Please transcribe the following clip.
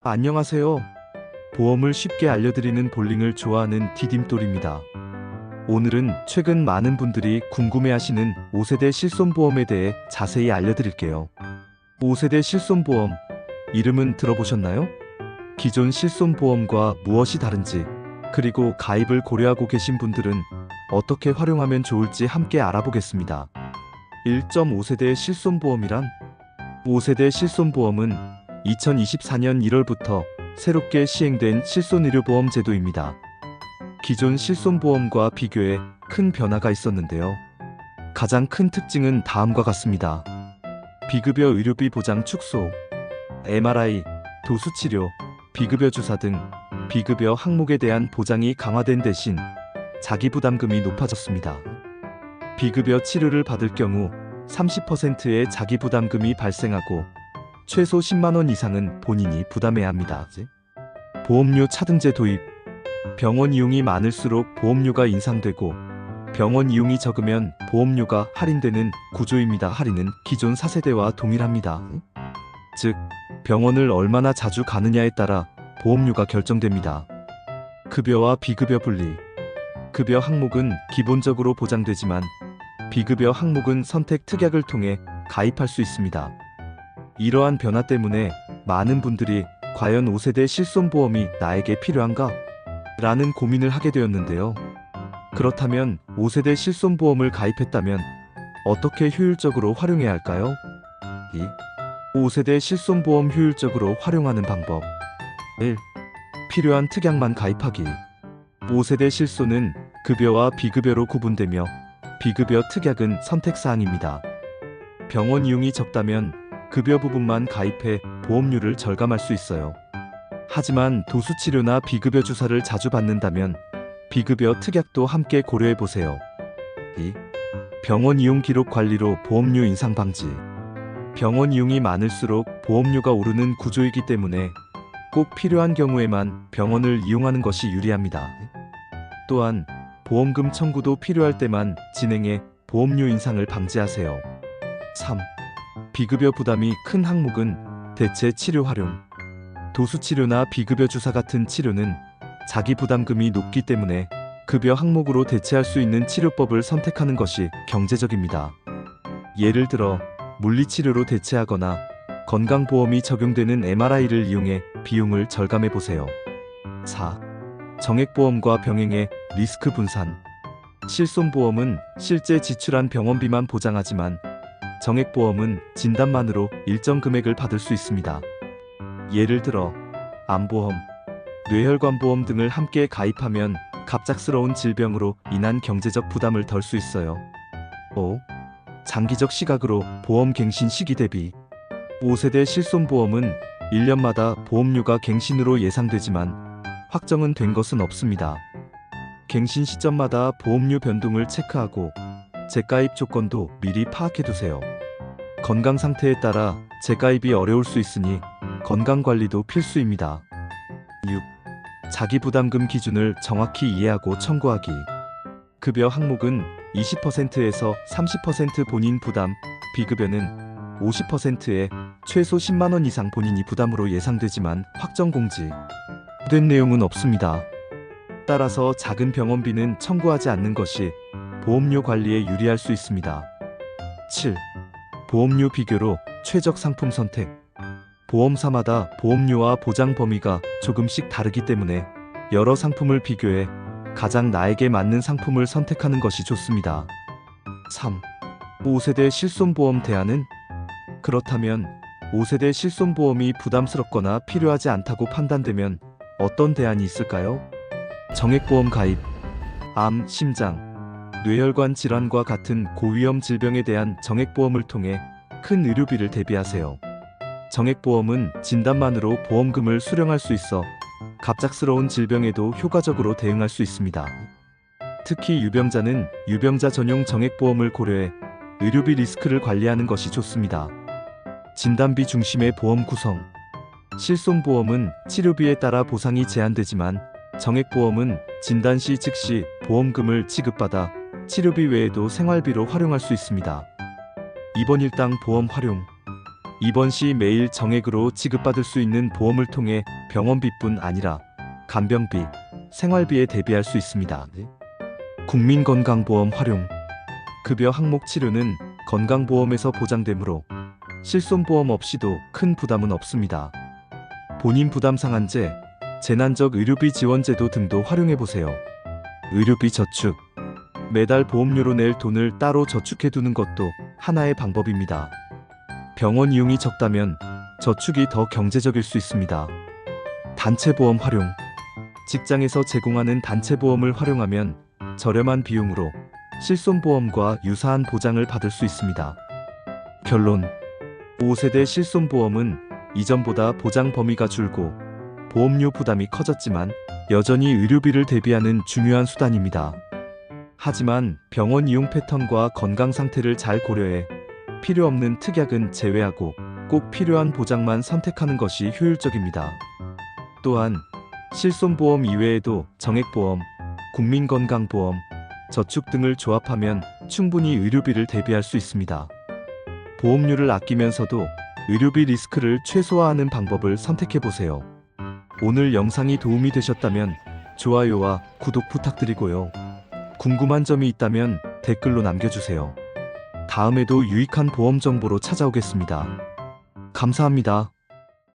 안녕하세요. 보험을 쉽게 알려드리는 볼링을 좋아하는 디딤돌입니다. 오늘은 최근 많은 분들이 궁금해하시는 5세대 실손보험에 대해 자세히 알려드릴게요. 5세대 실손보험, 이름은 들어보셨나요? 기존 실손보험과 무엇이 다른지, 그리고 가입을 고려하고 계신 분들은 어떻게 활용하면 좋을지 함께 알아보겠습니다. 1.5세대 실손보험이란? 5세대 실손보험은 2024년 1월부터 새롭게 시행된 실손의료보험 제도입니다. 기존 실손보험과 비교해 큰 변화가 있었는데요. 가장 큰 특징은 다음과 같습니다. 비급여 의료비 보장 축소, MRI, 도수치료, 비급여 주사 등 비급여 항목에 대한 보장이 강화된 대신 자기부담금이 높아졌습니다. 비급여 치료를 받을 경우 30%의 자기부담금이 발생하고 최소 10만원 이상은 본인이 부담해야 합니다. 보험료 차등제 도입. 병원 이용이 많을수록 보험료가 인상되고 병원 이용이 적으면 보험료가 할인되는 구조입니다. 할인은 기존 4세대와 동일합니다. 즉, 병원을 얼마나 자주 가느냐에 따라 보험료가 결정됩니다. 급여와 비급여 분리. 급여 항목은 기본적으로 보장되지만 비급여 항목은 선택 특약을 통해 가입할 수 있습니다. 이러한 변화 때문에 많은 분들이 과연 5세대 실손보험이 나에게 필요한가? 라는 고민을 하게 되었는데요. 그렇다면 5세대 실손보험을 가입했다면 어떻게 효율적으로 활용해야 할까요? 2. 5세대 실손보험 효율적으로 활용하는 방법. 1. 필요한 특약만 가입하기. 5세대 실손은 급여와 비급여로 구분되며 비급여 특약은 선택사항입니다. 병원 이용이 적다면 급여 부분만 가입해 보험료를 절감할 수 있어요. 하지만 도수치료나 비급여 주사를 자주 받는다면 비급여 특약도 함께 고려해보세요. 2. 병원 이용 기록 관리로 보험료 인상 방지. 병원 이용이 많을수록 보험료가 오르는 구조이기 때문에 꼭 필요한 경우에만 병원을 이용하는 것이 유리합니다. 또한 보험금 청구도 필요할 때만 진행해 보험료 인상을 방지하세요. 3. 비급여 부담이 큰 항목은 대체 치료 활용. 도수치료나 비급여 주사 같은 치료는 자기 부담금이 높기 때문에 급여 항목으로 대체할 수 있는 치료법을 선택하는 것이 경제적입니다. 예를 들어 물리치료로 대체하거나 건강보험이 적용되는 MRI를 이용해 비용을 절감해 보세요. 4. 정액보험과 병행해 리스크 분산. 실손보험은 실제 지출한 병원비만 보장하지만 정액보험은 진단만으로 일정 금액을 받을 수 있습니다. 예를 들어 암보험, 뇌혈관보험 등을 함께 가입하면 갑작스러운 질병으로 인한 경제적 부담을 덜 수 있어요. 5. 장기적 시각으로 보험 갱신 시기 대비. 5세대 실손보험은 1년마다 보험료가 갱신으로 예상되지만 확정은 된 것은 없습니다. 갱신 시점마다 보험료 변동을 체크하고 재가입 조건도 미리 파악해두세요. 건강 상태에 따라 재가입이 어려울 수 있으니 건강관리도 필수입니다. 6. 자기부담금 기준을 정확히 이해하고 청구하기. 급여 항목은 20%에서 30% 본인 부담, 비급여는 50%에 최소 10만원 이상 본인이 부담으로 예상되지만 확정 공지된 내용은 없습니다. 따라서 작은 병원비는 청구하지 않는 것이 보험료 관리에 유리할 수 있습니다. 7. 보험료 비교로 최적 상품 선택. 보험사마다 보험료와 보장 범위가 조금씩 다르기 때문에 여러 상품을 비교해 가장 나에게 맞는 상품을 선택하는 것이 좋습니다. 3. 5세대 실손보험 대안은? 그렇다면 5세대 실손보험이 부담스럽거나 필요하지 않다고 판단되면 어떤 대안이 있을까요? 정액보험 가입. 암, 심장, 뇌혈관 질환과 같은 고위험 질병에 대한 정액보험을 통해 큰 의료비를 대비하세요. 정액보험은 진단만으로 보험금을 수령할 수 있어 갑작스러운 질병에도 효과적으로 대응할 수 있습니다. 특히 유병자는 유병자 전용 정액보험을 고려해 의료비 리스크를 관리하는 것이 좋습니다. 진단비 중심의 보험 구성. 실손보험은 치료비에 따라 보상이 제한되지만 정액보험은 진단 시 즉시 보험금을 지급받아 치료비 외에도 생활비로 활용할 수 있습니다. 입원 일당 보험 활용. 입원 시 매일 정액으로 지급받을 수 있는 보험을 통해 병원비뿐 아니라 간병비, 생활비에 대비할 수 있습니다. 국민건강보험 활용. 급여 항목 치료는 건강보험에서 보장되므로 실손보험 없이도 큰 부담은 없습니다. 본인 부담 상한제, 재난적 의료비 지원제도 등도 활용해보세요. 의료비 저축. 매달 보험료로 낼 돈을 따로 저축해두는 것도 하나의 방법입니다. 병원 이용이 적다면 저축이 더 경제적일 수 있습니다. 단체보험 활용. 직장에서 제공하는 단체보험을 활용하면 저렴한 비용으로 실손보험과 유사한 보장을 받을 수 있습니다. 결론. 5세대 실손보험은 이전보다 보장 범위가 줄고 보험료 부담이 커졌지만 여전히 의료비를 대비하는 중요한 수단입니다. 하지만 병원 이용 패턴과 건강 상태를 잘 고려해 필요 없는 특약은 제외하고 꼭 필요한 보장만 선택하는 것이 효율적입니다. 또한 실손보험 이외에도 정액보험, 국민건강보험, 저축 등을 조합하면 충분히 의료비를 대비할 수 있습니다. 보험료를 아끼면서도 의료비 리스크를 최소화하는 방법을 선택해보세요. 오늘 영상이 도움이 되셨다면 좋아요와 구독 부탁드리고요. 궁금한 점이 있다면 댓글로 남겨주세요. 다음에도 유익한 보험 정보로 찾아오겠습니다. 감사합니다.